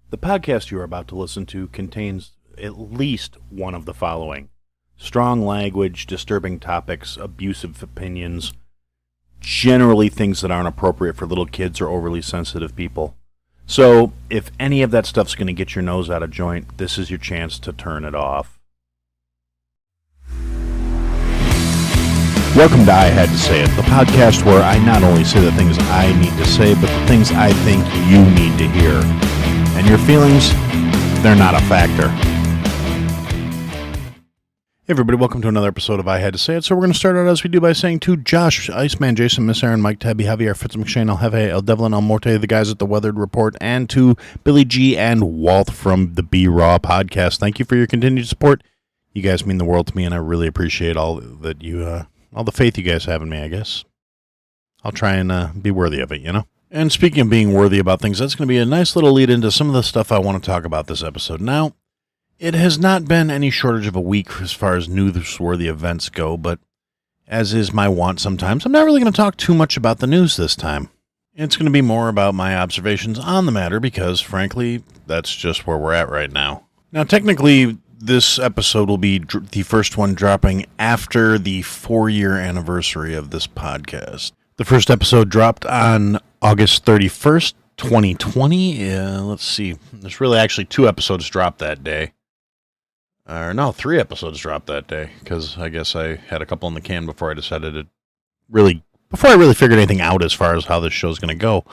The podcast you are about to listen to contains at least one of the following: strong language, disturbing topics, abusive opinions, generally things that aren't appropriate for little kids or overly sensitive people. So, if any of that stuff's going to get your nose out of joint, this is your chance to turn it off. Welcome to I Had to Say It, the podcast where I not only say the things I need to say, but the things I think you need to hear. And your feelings, they're not a factor. Hey everybody, welcome to another episode of I Had to Say It. So we're going to start out as we do by saying to Josh, Iceman, Jason, Miss Aaron, Mike, Tabby, Javier, Fitz, McShane, El Jefe, El Devlin, El Morte, the guys at the Weathered Report, and to Billy G and Walt from the B Raw podcast. Thank you for your continued support. You guys mean the world to me, and I really appreciate all that you, all the faith you guys have in me, I guess. I'll try and be worthy of it, you know? And speaking of being worthy about things, that's going to be a nice little lead into some of the stuff I want to talk about this episode. Now, it has not been any shortage of a week as far as newsworthy events go, but as is my wont sometimes, I'm not really going to talk too much about the news this time. It's going to be more about my observations on the matter because, frankly, that's just where we're at right now. Now, technically, this episode will be the first one dropping after the 4-year anniversary of this podcast. The first episode dropped on August 31st, 2020. Let's see. There's really actually 2 episodes dropped that day. No, 3 episodes dropped that day, because I guess I had a couple in the can before I decided to before I really figured anything out as far as how this show's going to go.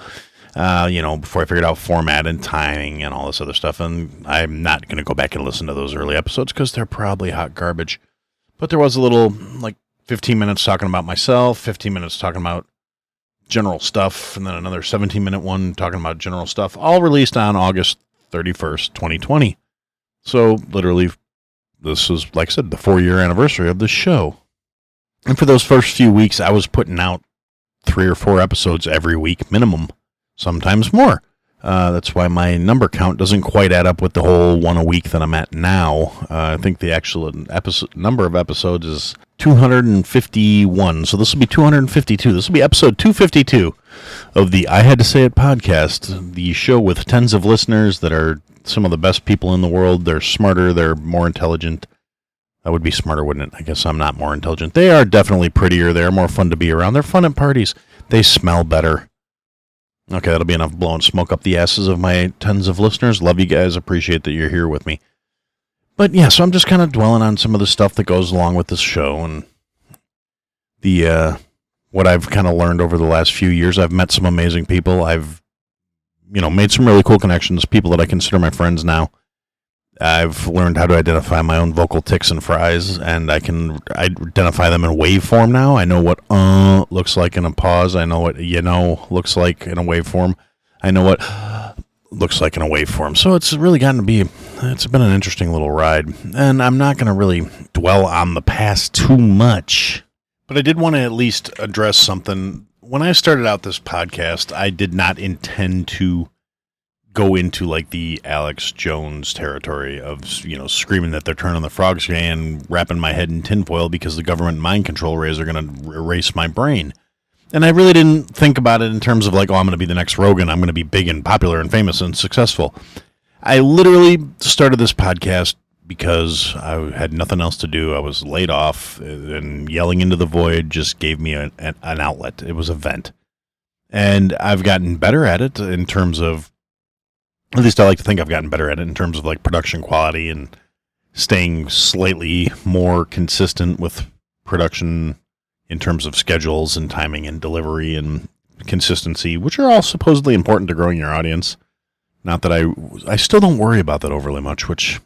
Before I figured out format and timing and all this other stuff. And I'm not going to go back and listen to those early episodes because they're probably hot garbage. But there was a little, 15 minutes talking about myself, 15 minutes talking about general stuff, and then another 17-minute one talking about general stuff, all released on August 31st, 2020. So, literally, this was, like I said, the 4-year anniversary of this show. And for those first few weeks, I was putting out 3 or 4 episodes every week, minimum. Sometimes more. That's why my number count doesn't quite add up with the whole one a week that I'm at now. I think the actual number of episodes is 251. So this will be 252. This will be episode 252 of the I Had to Say It podcast, the show with tens of listeners that are some of the best people in the world. They're smarter. They're more intelligent. I would be smarter, wouldn't it? I guess I'm not more intelligent. They are definitely prettier. They're more fun to be around. They're fun at parties. They smell better. Okay, that'll be enough blowing smoke up the asses of my tens of listeners. Love you guys. Appreciate that you're here with me. But yeah, so I'm just kind of dwelling on some of the stuff that goes along with this show and the what I've kind of learned over the last few years. I've met some amazing people. I've made some really cool connections, people that I consider my friends now. I've learned how to identify my own vocal tics and fries, and I can identify them in waveform now. I know what looks like in a pause. I know what looks like in a waveform. I know what looks like in a waveform. So it's really it's been an interesting little ride. And I'm not going to really dwell on the past too much, but I did want to at least address something. When I started out this podcast, I did not intend to go into the Alex Jones territory of, screaming that they're turning the frogs gay and wrapping my head in tinfoil because the government mind control rays are going to erase my brain. And I really didn't think about it in terms of I'm going to be the next Rogan. I'm going to be big and popular and famous and successful. I literally started this podcast because I had nothing else to do. I was laid off, and yelling into the void just gave me an outlet. It was a vent. And I've gotten better at it in terms of, at least I like to think I've gotten better at it in terms of production quality and staying slightly more consistent with production in terms of schedules and timing and delivery and consistency, which are all supposedly important to growing your audience. Not that I still don't worry about that overly much, which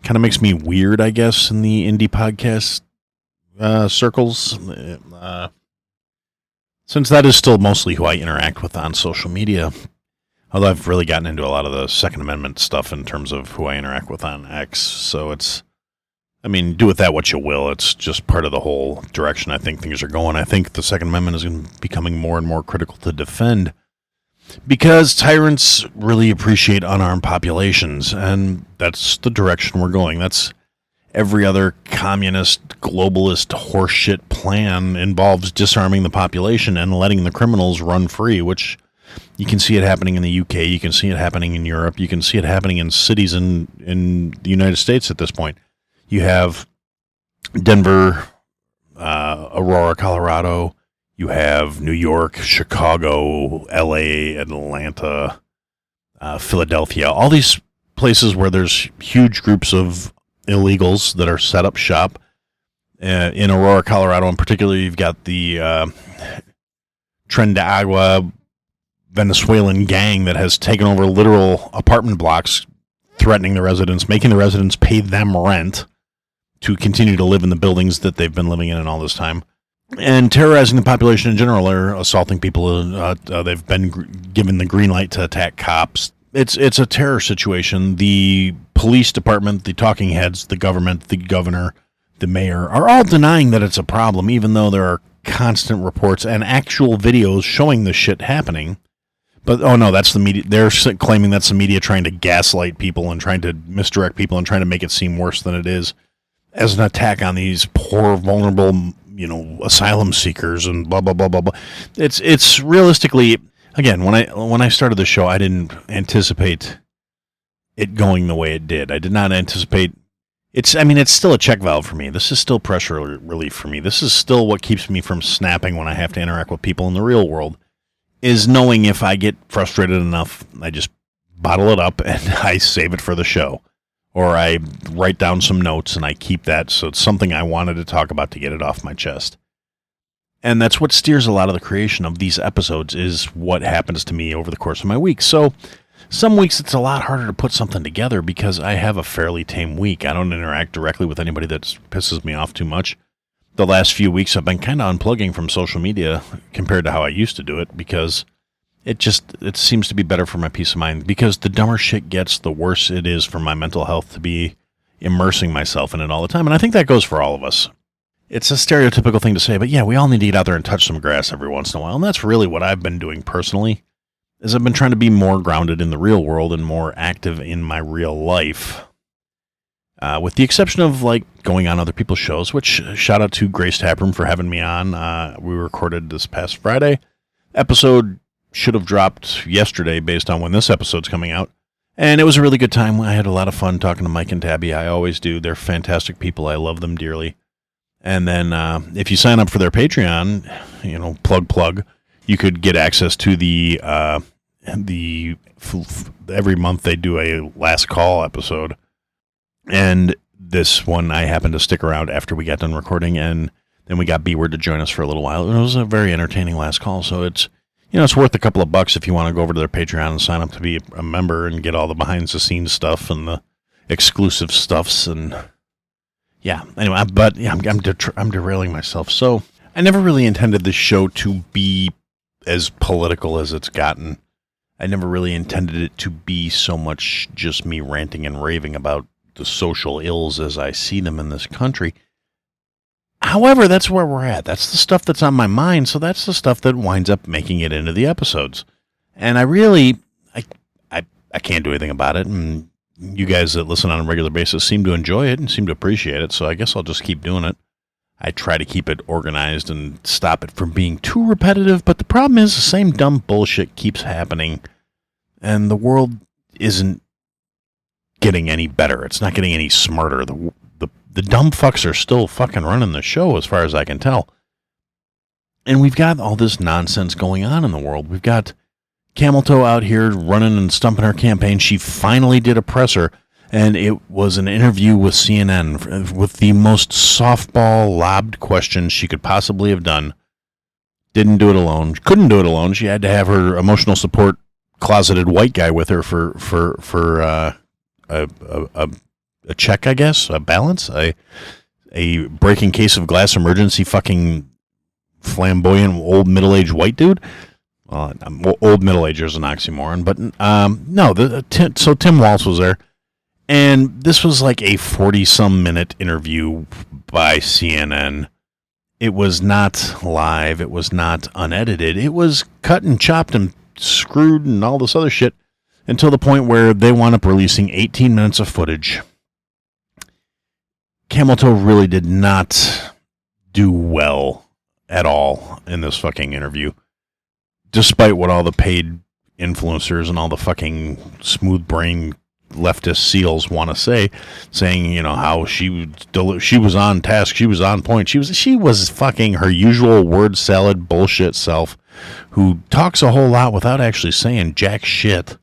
kind of makes me weird, I guess, in the indie podcast circles. Since that is still mostly who I interact with on social media. Although I've really gotten into a lot of the Second Amendment stuff in terms of who I interact with on X. So do with that what you will. It's just part of the whole direction I think things are going. I think the Second Amendment is becoming more and more critical to defend because tyrants really appreciate unarmed populations, and that's the direction we're going. That's every other communist, globalist horseshit plan involves disarming the population and letting the criminals run free, which You can see it happening in the UK. You can see it happening in Europe. You can see it happening in cities in the United States at this point. You have Denver, Aurora, Colorado. You have New York, Chicago, LA, Atlanta, Philadelphia. All these places where there's huge groups of illegals that are set up shop. In Aurora, Colorado in particular, you've got the Tren de Agua Venezuelan gang that has taken over literal apartment blocks, threatening the residents, making the residents pay them rent to continue to live in the buildings that they've been living in all this time, and terrorizing the population in general. They're assaulting people. They've been given the green light to attack cops. It's a terror situation. The police department, the talking heads, the government, the governor, the mayor are all denying that it's a problem, even though there are constant reports and actual videos showing this shit happening. But, oh no, that's the media. They're claiming that's the media trying to gaslight people and trying to misdirect people and trying to make it seem worse than it is, as an attack on these poor, vulnerable, asylum seekers and blah, blah, blah, blah, blah. It's realistically, again, when I started the show, I didn't anticipate it going the way it did. I did not anticipate. It's still a check valve for me. This is still pressure relief for me. This is still what keeps me from snapping when I have to interact with people in the real world, is knowing if I get frustrated enough, I just bottle it up and I save it for the show. Or I write down some notes and I keep that so it's something I wanted to talk about to get it off my chest. And that's what steers a lot of the creation of these episodes, is what happens to me over the course of my week. So some weeks it's a lot harder to put something together because I have a fairly tame week. I don't interact directly with anybody that pisses me off too much. The last few weeks I've been kind of unplugging from social media compared to how I used to do it, because it seems to be better for my peace of mind, because the dumber shit gets, the worse it is for my mental health to be immersing myself in it all the time. And I think that goes for all of us. It's a stereotypical thing to say, but yeah, we all need to get out there and touch some grass every once in a while. And that's really what I've been doing personally, is I've been trying to be more grounded in the real world and more active in my real life. With the exception of going on other people's shows, which shout out to Grace Taproom for having me on. We recorded this past Friday. Episode should have dropped yesterday based on when this episode's coming out. And it was a really good time. I had a lot of fun talking to Mike and Tabby. I always do. They're fantastic people. I love them dearly. And then if you sign up for their Patreon, plug, you could get access to the every month they do a last call episode. And this one, I happened to stick around after we got done recording, and then we got B-Word to join us for a little while. It was a very entertaining last call, so it's worth a couple of bucks if you want to go over to their Patreon and sign up to be a member and get all the behind-the-scenes stuff and the exclusive stuffs. And yeah, anyway, but yeah, I'm derailing myself. So I never really intended this show to be as political as it's gotten. I never really intended it to be so much just me ranting and raving about the social ills as I see them in this country. However, that's where we're at. That's the stuff that's on my mind, so that's the stuff that winds up making it into the episodes. And I can't do anything about it, and you guys that listen on a regular basis seem to enjoy it and seem to appreciate it, so I guess I'll just keep doing it. I try to keep it organized and stop it from being too repetitive, but the problem is the same dumb bullshit keeps happening, and the world isn't getting any better. It's not getting any smarter. The dumb fucks are still fucking running the show as far as I can tell. And we've got all this nonsense going on in the world. We've got Camel Toe out here running and stumping her campaign. She finally did a presser, and it was an interview with CNN with the most softball lobbed questions she could possibly have done. Didn't do it alone. Couldn't do it alone. She had to have her emotional support closeted white guy with her for a check, I guess, a balance, a breaking case of glass emergency fucking flamboyant old middle-aged white dude. Old middle-aged is an oxymoron, but no. So Tim Walz was there, and this was like a 40-some minute interview by CNN. It was not live. It was not unedited. It was cut and chopped and screwed and all this other shit until the point where they wound up releasing 18 minutes of footage. Camel Toe really did not do well at all in this fucking interview, despite what all the paid influencers and all the fucking smooth brain leftist seals want to say, saying, how she was on task, she was on point, she was fucking her usual word salad bullshit self, who talks a whole lot without actually saying jack shit,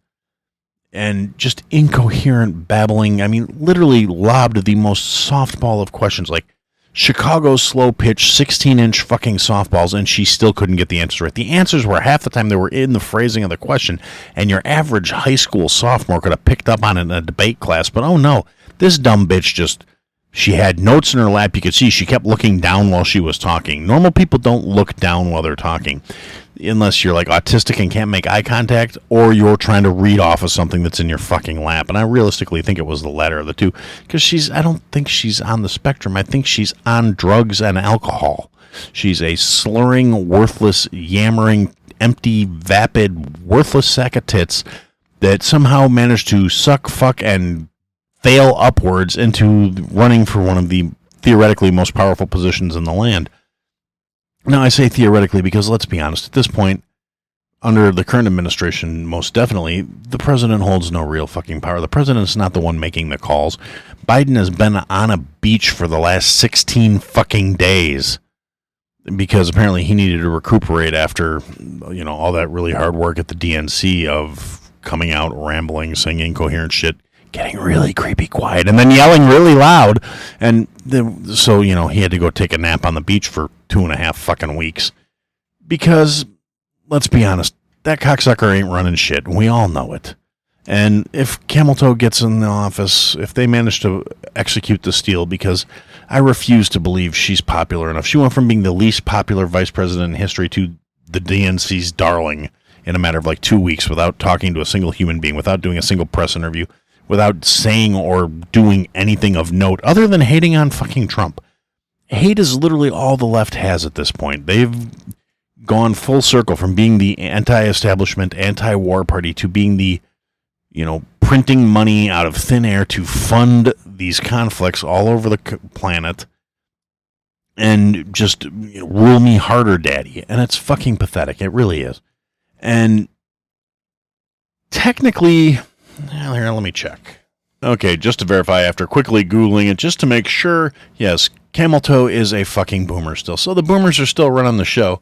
and just incoherent babbling. I mean, literally lobbed the most softball of questions, like Chicago's slow pitch 16-inch fucking softballs, and she still couldn't get the answers right. The answers were half the time they were in the phrasing of the question, and your average high school sophomore could have picked up on it in a debate class. But oh no, this dumb bitch she had notes in her lap. You could see she kept looking down while she was talking. Normal people don't look down while they're talking, unless you're like autistic and can't make eye contact, or you're trying to read off of something that's in your fucking lap. And I realistically think it was the latter of the two, because I don't think she's on the spectrum. I think she's on drugs and alcohol. She's a slurring, worthless, yammering, empty, vapid, worthless sack of tits that somehow managed to suck, fuck, and fail upwards into running for one of the theoretically most powerful positions in the land. Now, I say theoretically because, let's be honest, at this point, under the current administration, most definitely, the president holds no real fucking power. The president's not the one making the calls. Biden has been on a beach for the last 16 fucking days because apparently he needed to recuperate after, all that really hard work at the DNC of coming out, rambling, saying incoherent shit, getting really creepy quiet, and then yelling really loud. And so, he had to go take a nap on the beach for 2.5 fucking weeks. Because, let's be honest, that cocksucker ain't running shit. We all know it. And if Camel Toe gets in the office, if they manage to execute this deal, because I refuse to believe she's popular enough. She went from being the least popular vice president in history to the DNC's darling in a matter of like 2 weeks without talking to a single human being, without doing a single press interview, without saying or doing anything of note other than hating on fucking Trump. Hate is literally all the left has at this point. They've gone full circle from being the anti-establishment, anti-war party to being the, printing money out of thin air to fund these conflicts all over the planet and just rule me harder, daddy. And it's fucking pathetic. It really is. And technically, here, let me check. Okay, just to verify after quickly Googling it, just to make sure, yes, Camel Toe is a fucking boomer still. So the boomers are still running the show.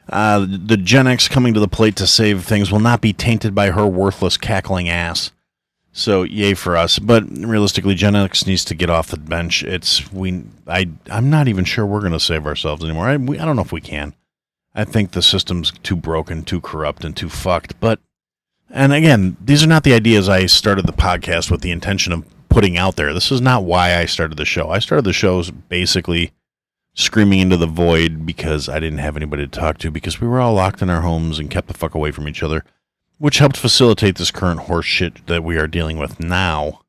The Gen X coming to the plate to save things will not be tainted by her worthless cackling ass. So yay for us. But realistically, Gen X needs to get off the bench. I'm not even sure we're going to save ourselves anymore. I don't know if we can. I think the system's too broken, too corrupt, and too fucked. And again, these are not the ideas I started the podcast with the intention of putting out there. This is not why I started the show. I started the shows basically screaming into the void because I didn't have anybody to talk to, because we were all locked in our homes and kept the fuck away from each other, which helped facilitate this current horse shit that we are dealing with now.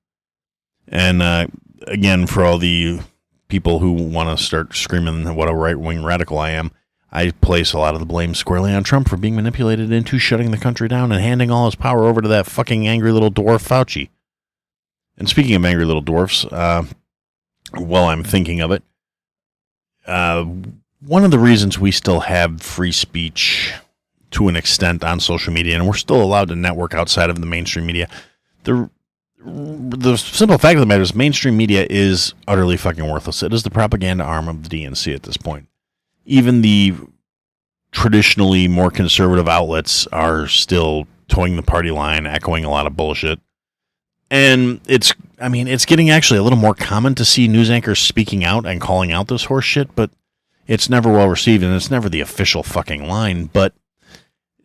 And again, for all the people who want to start screaming what a right-wing radical I am, I place a lot of the blame squarely on Trump for being manipulated into shutting the country down and handing all his power over to that fucking angry little dwarf Fauci. And speaking of angry little dwarfs, while I'm thinking of it, one of the reasons we still have free speech to an extent on social media, and we're still allowed to network outside of the mainstream media, the simple fact of the matter is mainstream media is utterly fucking worthless. It is the propaganda arm of the DNC at this point. Even the traditionally more conservative outlets are still towing the party line, echoing a lot of bullshit. And it's getting actually a little more common to see news anchors speaking out and calling out this horse shit, but it's never well received, and it's never the official fucking line. But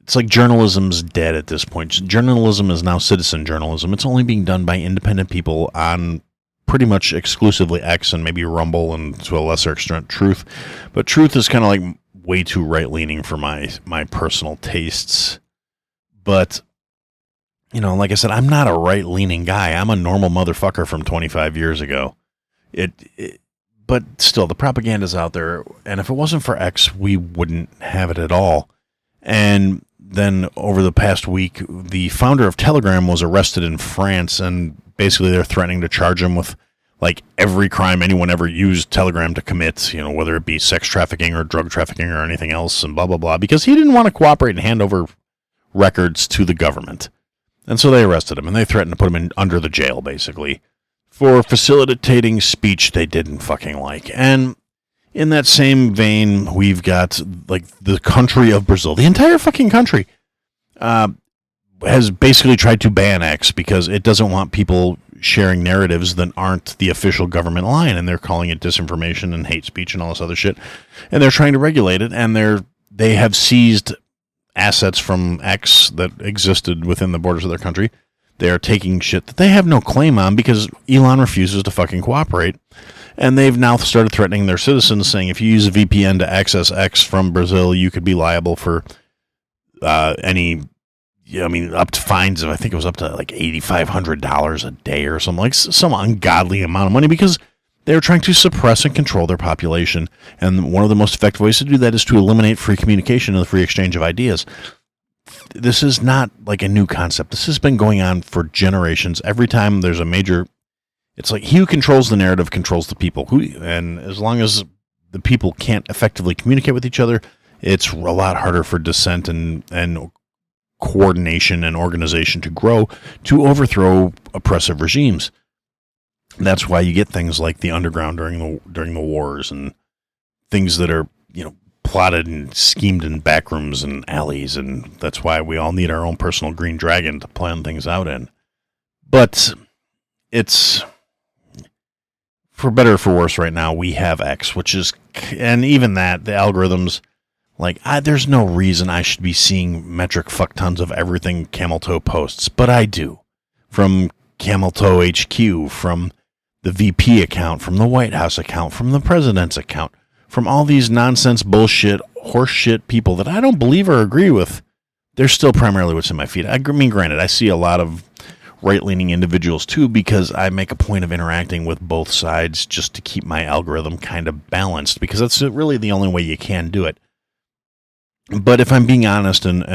it's like journalism's dead at this point. Journalism is now citizen journalism. It's only being done by independent people on pretty much exclusively X and maybe Rumble and to a lesser extent Truth. But Truth is kind of like way too right-leaning for my personal tastes. But, like I said, I'm not a right-leaning guy. I'm a normal motherfucker from 25 years ago. But still, the propaganda's out there. And if it wasn't for X, we wouldn't have it at all. And then over the past week, the founder of Telegram was arrested in France, and basically they're threatening to charge him with like every crime anyone ever used Telegram to commit, whether it be sex trafficking or drug trafficking or anything else, and blah, blah, blah, because he didn't want to cooperate and hand over records to the government. And so they arrested him, and they threatened to put him under the jail, basically, for facilitating speech they didn't fucking like. And in that same vein, we've got, like, the country of Brazil. The entire fucking country has basically tried to ban X because it doesn't want people sharing narratives that aren't the official government line, and they're calling it disinformation and hate speech and all this other shit. And they're trying to regulate it, and they have seized assets from X that existed within the borders of their country. They are taking shit that they have no claim on because Elon refuses to fucking cooperate. And they've now started threatening their citizens, saying if you use a VPN to access X from Brazil, you could be liable for up to fines of, I think it was up to like $8,500 a day or something, like some ungodly amount of money, because they're trying to suppress and control their population. And one of the most effective ways to do that is to eliminate free communication and the free exchange of ideas. This is not like a new concept. This has been going on for generations. Every time there's a major, it's like he who controls the narrative controls the people. And as long as the people can't effectively communicate with each other, it's a lot harder for dissent and coordination and organization to grow to overthrow oppressive regimes. That's why you get things like the underground during the wars, and things that are, plotted and schemed in backrooms and alleys, and that's why we all need our own personal green dragon to plan things out in. But it's, for better or for worse right now, we have X, which is, and even that, the algorithms, there's no reason I should be seeing metric fuck tons of everything Camel Toe posts, but I do. From Camel Toe HQ, from the VP account, from the White House account, from the president's account, from all these nonsense, bullshit, horseshit people that I don't believe or agree with. They're still primarily what's in my feed. I mean, granted, I see a lot of right-leaning individuals too, because I make a point of interacting with both sides just to keep my algorithm kind of balanced, because that's really the only way you can do it. But if I'm being honest and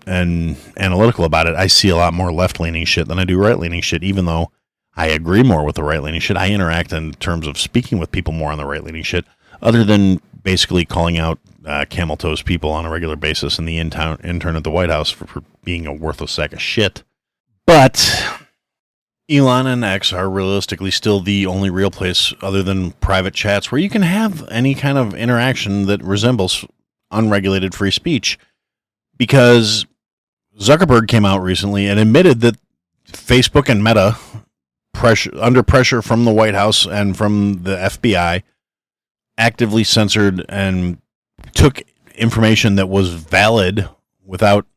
analytical about it, I see a lot more left-leaning shit than I do right-leaning shit, even though I agree more with the right-leaning shit. I interact in terms of speaking with people more on the right-leaning shit, other than basically calling out Camel Toe's people on a regular basis and the intern at the White House for being a worthless sack of shit. But Elon and X are realistically still the only real place, other than private chats, where you can have any kind of interaction that resembles unregulated free speech. Because Zuckerberg came out recently and admitted that Facebook and Meta, under pressure from the White House and from the FBI, actively censored and took information that was valid without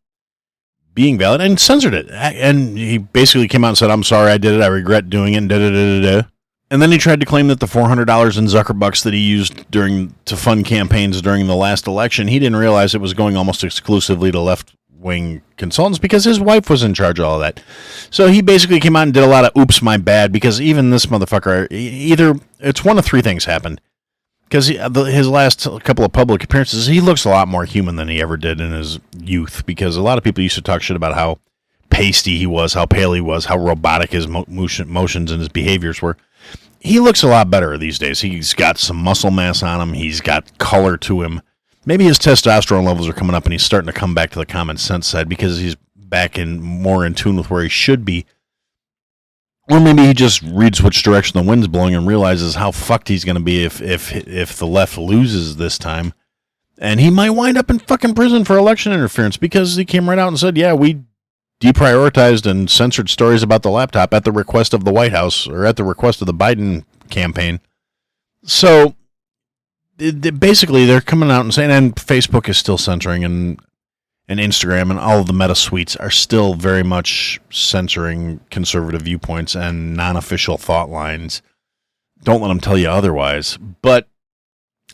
being valid and censored it. And he basically came out and said, I'm sorry I did it, I regret doing it, and And then he tried to claim that the $400 in Zuckerbucks that he used to fund campaigns during the last election, he didn't realize it was going almost exclusively to left-wing consultants because his wife was in charge of all that. So he basically came out and did a lot of oops, my bad, because even this motherfucker, either it's one of three things happened. Because his last couple of public appearances, he looks a lot more human than he ever did in his youth, because a lot of people used to talk shit about how pasty he was, how pale he was, how robotic his motions and his behaviors were. He looks a lot better these days. He's got some muscle mass on him. He's got color to him. Maybe his testosterone levels are coming up and he's starting to come back to the common sense side because he's back more in tune with where he should be. Or maybe he just reads which direction the wind's blowing and realizes how fucked he's going to be if the left loses this time. And he might wind up in fucking prison for election interference because he came right out and said, yeah, we deprioritized and censored stories about the laptop at the request of the White House or at the request of the Biden campaign. So basically they're coming out and saying, and Facebook is still censoring, and Instagram and all of the Meta suites are still very much censoring conservative viewpoints and non-official thought lines. Don't let them tell you otherwise. But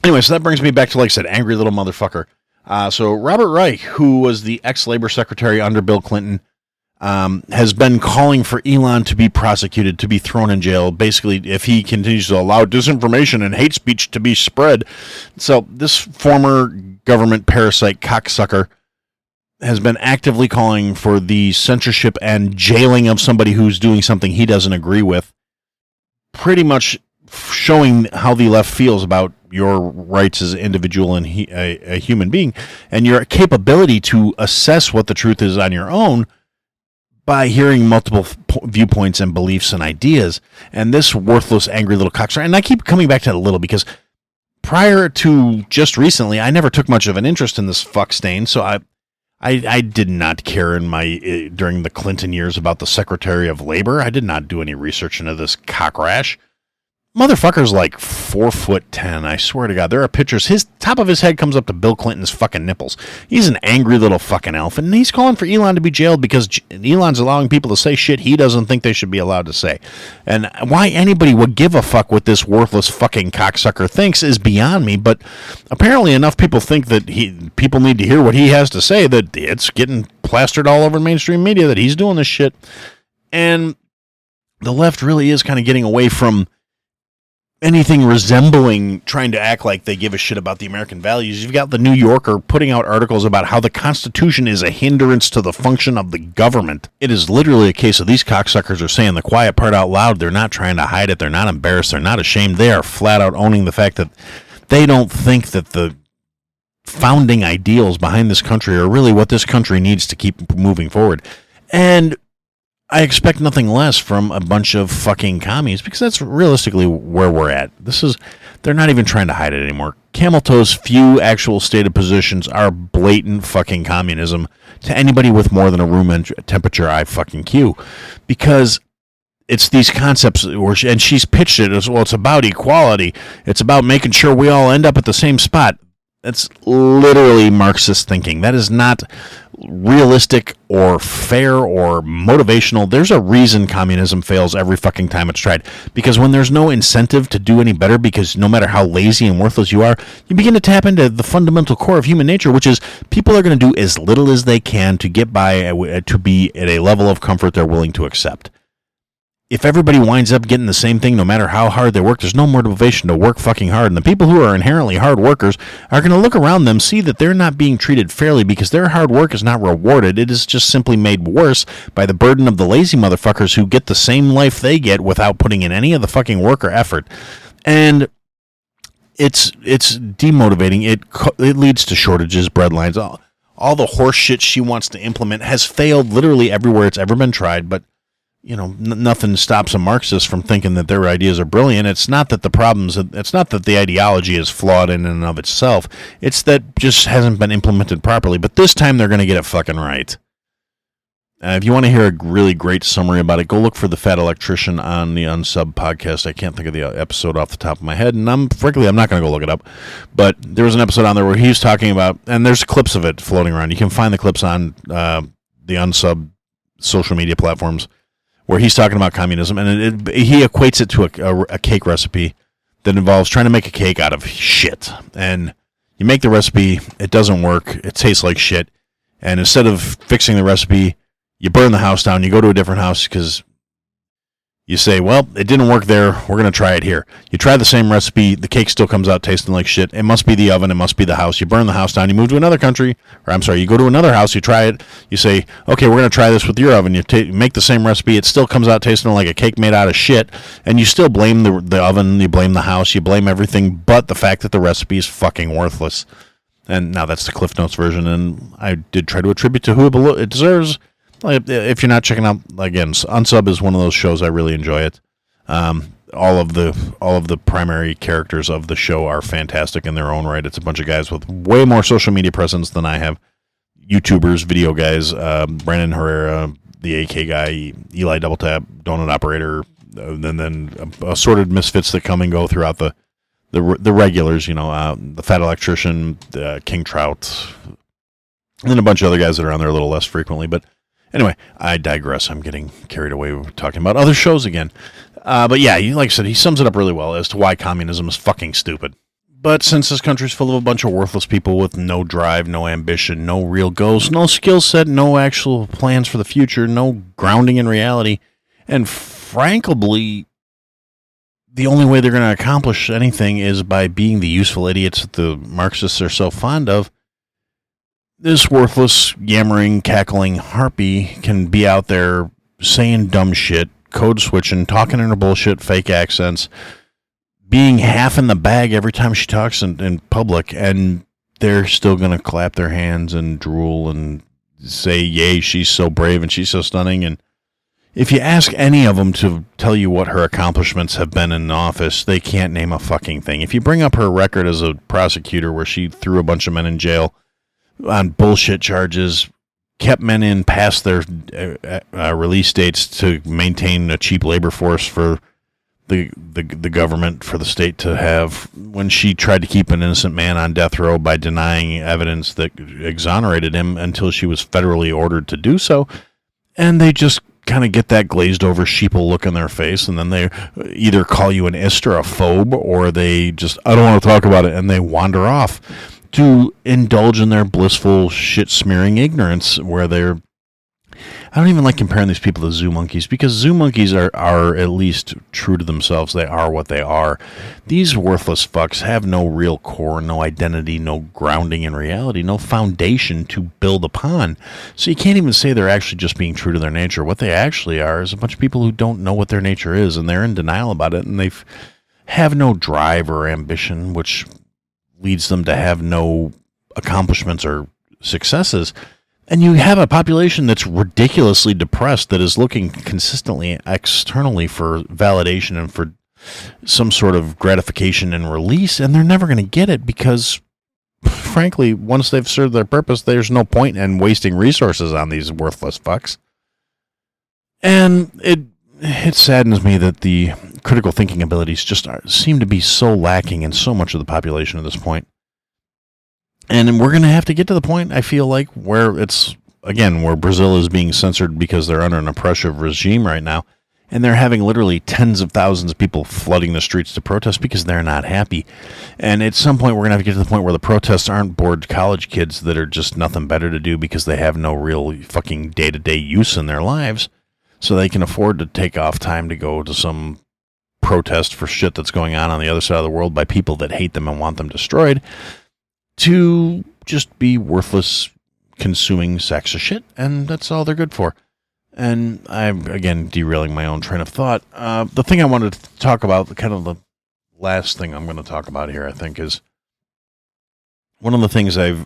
anyway, so that brings me back to, like I said, angry little motherfucker. So Robert Reich, who was the ex-labor secretary under Bill Clinton, has been calling for Elon to be prosecuted, to be thrown in jail, basically if he continues to allow disinformation and hate speech to be spread. So this former government parasite cocksucker has been actively calling for the censorship and jailing of somebody who's doing something he doesn't agree with, pretty much showing how the left feels about your rights as an individual and a human being, and your capability to assess what the truth is on your own by hearing multiple viewpoints and beliefs and ideas. And this worthless, angry little cocksucker, and I keep coming back to that a little because prior to just recently, I never took much of an interest in this fuck stain, so I did not care during the Clinton years about the Secretary of Labor. I did not do any research into this cockrash. Motherfucker's like 4'10". I swear to God, there are pictures. His top of his head comes up to Bill Clinton's fucking nipples. He's an angry little fucking elf, and he's calling for Elon to be jailed because Elon's allowing people to say shit he doesn't think they should be allowed to say. And why anybody would give a fuck what this worthless fucking cocksucker thinks is beyond me. But apparently, enough people think that people need to hear what he has to say that it's getting plastered all over mainstream media that he's doing this shit. And the left really is kind of getting away from anything resembling trying to act like they give a shit about the American values. You've got the New Yorker putting out articles about how the Constitution is a hindrance to the function of the government. It is literally a case of these cocksuckers are saying the quiet part out loud. They're not trying to hide it. They're not embarrassed. They're not ashamed. They are flat out owning the fact that they don't think that the founding ideals behind this country are really what this country needs to keep moving forward. And I expect nothing less from a bunch of fucking commies because that's realistically where we're at. They're not even trying to hide it anymore. Camel Toe's few actual stated positions are blatant fucking communism to anybody with more than a room temperature IQ, because it's these concepts and she's pitched it as well. It's about equality. It's about making sure we all end up at the same spot. That's literally Marxist thinking. That is not realistic or fair or motivational. There's a reason communism fails every fucking time it's tried. Because when there's no incentive to do any better, because no matter how lazy and worthless you are, you begin to tap into the fundamental core of human nature, which is people are going to do as little as they can to get by, to be at a level of comfort they're willing to accept. If everybody winds up getting the same thing, no matter how hard they work, there's no motivation to work fucking hard. And the people who are inherently hard workers are going to look around them, see that they're not being treated fairly because their hard work is not rewarded. It is just simply made worse by the burden of the lazy motherfuckers who get the same life they get without putting in any of the fucking work or effort. And it's demotivating. It leads to shortages, breadlines. All the horse shit she wants to implement has failed literally everywhere it's ever been tried, but you know, nothing stops a Marxist from thinking that their ideas are brilliant. It's not that it's not that the ideology is flawed in and of itself. It's that just hasn't been implemented properly. But this time they're going to get it fucking right. If you want to hear a really great summary about it, go look for The Fat Electrician on the Unsub podcast. I can't think of the episode off the top of my head, and I'm not going to go look it up. But there was an episode on there where he was talking about, and there's clips of it floating around. You can find the clips on the Unsub social media platforms, where he's talking about communism, and he equates it to a cake recipe that involves trying to make a cake out of shit. And you make the recipe, it doesn't work, it tastes like shit, and instead of fixing the recipe, you burn the house down, you go to a different house because you say, well, it didn't work there, we're going to try it here. You try the same recipe, the cake still comes out tasting like shit. It must be the oven, it must be the house. You burn the house down, you move to another country, you go to another house, you try it, you say, okay, we're going to try this with your oven. You make the same recipe, it still comes out tasting like a cake made out of shit, and you still blame the oven, you blame the house, you blame everything but the fact that the recipe is fucking worthless. And now that's the Cliff Notes version, and I did try to attribute to who it deserves. If you're not checking out, again, Unsub is one of those shows I really enjoy it. All of the primary characters of the show are fantastic in their own right. It's a bunch of guys with way more social media presence than I have. YouTubers, video guys, Brandon Herrera, the AK guy, Eli Double Tap, Donut Operator, and then assorted misfits that come and go throughout the regulars. The Fat Electrician, King Trout, and then a bunch of other guys that are on there a little less frequently, but. Anyway, I digress. I'm getting carried away talking about other shows again. But yeah, like I said, he sums it up really well as to why communism is fucking stupid. But since this country's full of a bunch of worthless people with no drive, no ambition, no real goals, no skill set, no actual plans for the future, no grounding in reality, and frankly, the only way they're going to accomplish anything is by being the useful idiots that the Marxists are so fond of, this worthless, yammering, cackling harpy can be out there saying dumb shit, code switching, talking in her bullshit, fake accents, being half in the bag every time she talks in public, and they're still going to clap their hands and drool and say, yay, she's so brave and she's so stunning. And if you ask any of them to tell you what her accomplishments have been in office, they can't name a fucking thing. If you bring up her record as a prosecutor where she threw a bunch of men in jail on bullshit charges, kept men in past their release dates to maintain a cheap labor force for the government, for the state to have, when she tried to keep an innocent man on death row by denying evidence that exonerated him until she was federally ordered to do so. And they just kind of get that glazed over sheeple look in their face, and then they either call you an ist or a phobe, or they just, I don't want to talk about it, and they wander off to indulge in their blissful shit-smearing ignorance, where they're, I don't even like comparing these people to zoo monkeys, because zoo monkeys are at least true to themselves. They are what they are. These worthless fucks have no real core, no identity, no grounding in reality, no foundation to build upon. So you can't even say they're actually just being true to their nature. What they actually are is a bunch of people who don't know what their nature is, and they're in denial about it, and they have no drive or ambition, which leads them to have no accomplishments or successes. And you have a population that's ridiculously depressed, that is looking consistently externally for validation and for some sort of gratification and release, and they're never going to get it because, frankly, once they've served their purpose, there's no point in wasting resources on these worthless fucks. And it saddens me that the critical thinking abilities just seem to be so lacking in so much of the population at this point. And we're going to have to get to the point, I feel like, where it's, again, where Brazil is being censored because they're under an oppressive regime right now. And they're having literally tens of thousands of people flooding the streets to protest because they're not happy. And at some point, we're going to have to get to the point where the protests aren't bored college kids that are just nothing better to do because they have no real fucking day-to-day use in their lives. So they can afford to take off time to go to some protest for shit that's going on the other side of the world by people that hate them and want them destroyed, to just be worthless, consuming sacks of shit, and that's all they're good for. And I'm, again, derailing my own train of thought. The thing I wanted to talk about, kind of the last thing I'm going to talk about here, I think, is one of the things I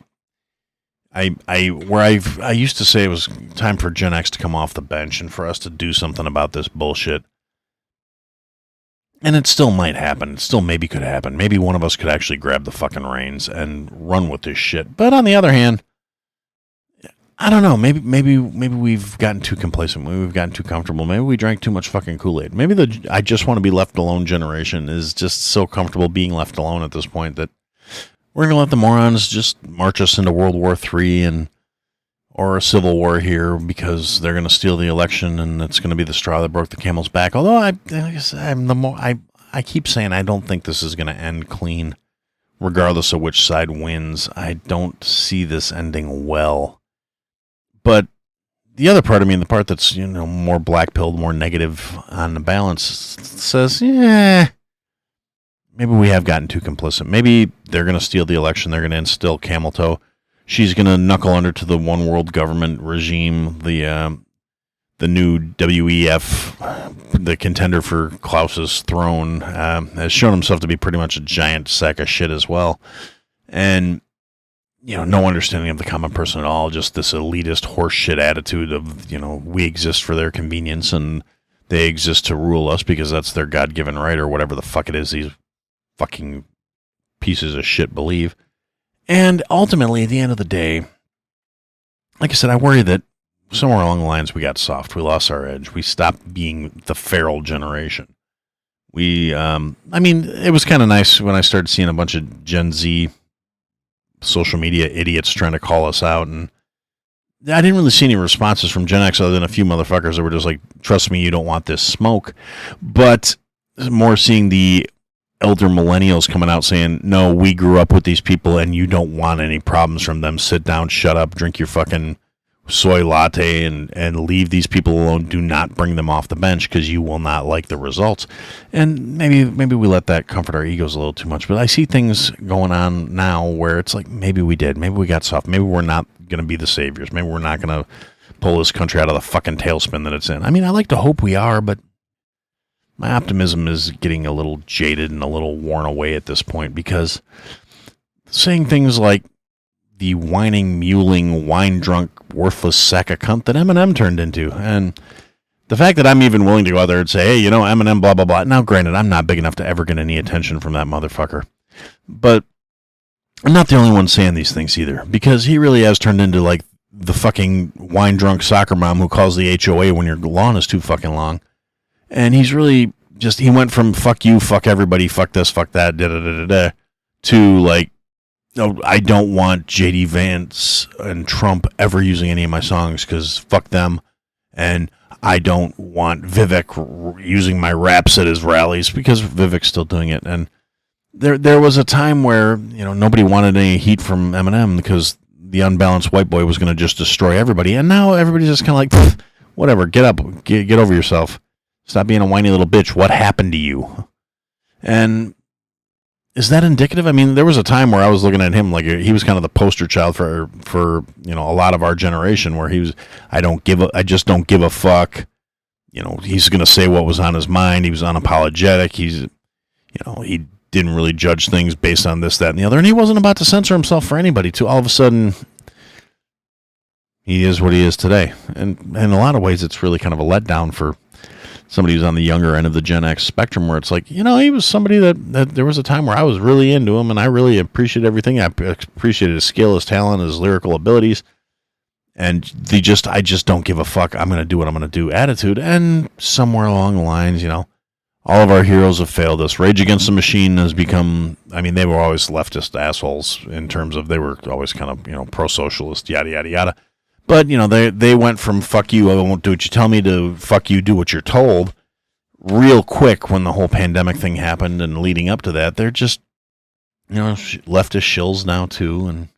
used to say it was time for Gen X to come off the bench and for us to do something about this bullshit. And it still might happen. It still maybe could happen. Maybe one of us could actually grab the fucking reins and run with this shit. But on the other hand, I don't know. Maybe we've gotten too complacent. Maybe we've gotten too comfortable. Maybe we drank too much fucking Kool-Aid. Maybe the I just want to be left alone generation is just so comfortable being left alone at this point that we're going to let the morons just march us into World War III or a civil war here because they're going to steal the election and it's going to be the straw that broke the camel's back. Although I keep saying I don't think this is going to end clean, regardless of which side wins. I don't see this ending well. But the other part of me, the part that's more black-pilled, more negative on the balance, says, yeah, maybe we have gotten too complicit. Maybe they're going to steal the election. They're going to instill camel toe. She's going to knuckle under to the one world government regime, the new WEF, the contender for Klaus's throne, has shown himself to be pretty much a giant sack of shit as well. And, no understanding of the common person at all, just this elitist horseshit attitude of, we exist for their convenience and they exist to rule us because that's their God-given right or whatever the fuck it is these fucking pieces of shit believe. And ultimately, at the end of the day, like I said, I worry that somewhere along the lines we got soft. We lost our edge. We stopped being the feral generation. It was kind of nice when I started seeing a bunch of Gen Z social media idiots trying to call us out. And I didn't really see any responses from Gen X other than a few motherfuckers that were just like, trust me, you don't want this smoke. But more seeing the elder millennials coming out saying, no, we grew up with these people and you don't want any problems from them. Sit down, shut up, drink your fucking soy latte and leave these people alone. Do not bring them off the bench because you will not like the results. And maybe we let that comfort our egos a little too much. But I see things going on now where it's like, maybe we did. Maybe we got soft. Maybe we're not going to be the saviors. Maybe we're not going to pull this country out of the fucking tailspin that it's in. I mean, I like to hope we are, but my optimism is getting a little jaded and a little worn away at this point, because saying things like the whining, mewling, wine-drunk, worthless sack of cunt that Eminem turned into, and the fact that I'm even willing to go out there and say, hey, Eminem, blah, blah, blah. Now, granted, I'm not big enough to ever get any attention from that motherfucker, but I'm not the only one saying these things either, because he really has turned into like the fucking wine-drunk soccer mom who calls the HOA when your lawn is too fucking long. And he's really just, he went from fuck you, fuck everybody, fuck this, fuck that, da-da-da-da-da, to like, no, I don't want J.D. Vance and Trump ever using any of my songs because fuck them. And I don't want Vivek using my raps at his rallies because Vivek's still doing it. And there was a time where, nobody wanted any heat from Eminem because the unbalanced white boy was going to just destroy everybody. And now everybody's just kind of like, whatever, get up, get over yourself. Stop being a whiny little bitch. What happened to you? And is that indicative? I mean, there was a time where I was looking at him like he was kind of the poster child for a lot of our generation, where he was, I just don't give a fuck. He's going to say what was on his mind. He was unapologetic. He didn't really judge things based on this, that, and the other. And he wasn't about to censor himself for anybody. To all of a sudden, he is what he is today. And in a lot of ways, it's really kind of a letdown for somebody who's on the younger end of the Gen X spectrum, where it's like, he was somebody that there was a time where I was really into him and I really appreciated everything. I appreciated his skill, his talent, his lyrical abilities, and I just don't give a fuck. I'm going to do what I'm going to do attitude. And somewhere along the lines, all of our heroes have failed us. Rage Against the Machine has become, they were always leftist assholes in terms of they were always kind of, pro-socialist, yada, yada, yada. But, they went from fuck you, I won't do what you tell me, to fuck you, do what you're told, real quick when the whole pandemic thing happened and leading up to that. They're just, leftist shills now, too. And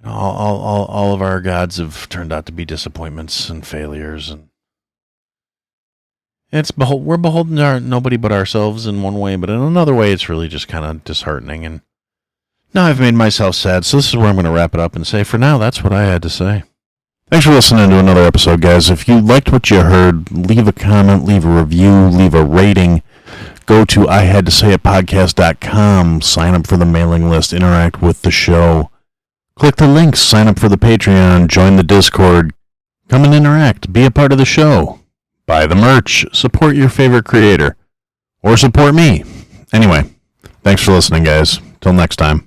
all of our gods have turned out to be disappointments and failures. And we're beholden to nobody but ourselves in one way, but in another way, it's really just kind of disheartening. And now I've made myself sad, so this is where I'm going to wrap it up and say, for now, that's what I had to say. Thanks for listening to another episode, guys. If you liked what you heard, leave a comment, leave a review, leave a rating. Go to ihadtosayitpodcast.com, sign up for the mailing list, interact with the show. Click the links, sign up for the Patreon, join the Discord. Come and interact, be a part of the show. Buy the merch, support your favorite creator. Or support me. Anyway, thanks for listening, guys. Till next time.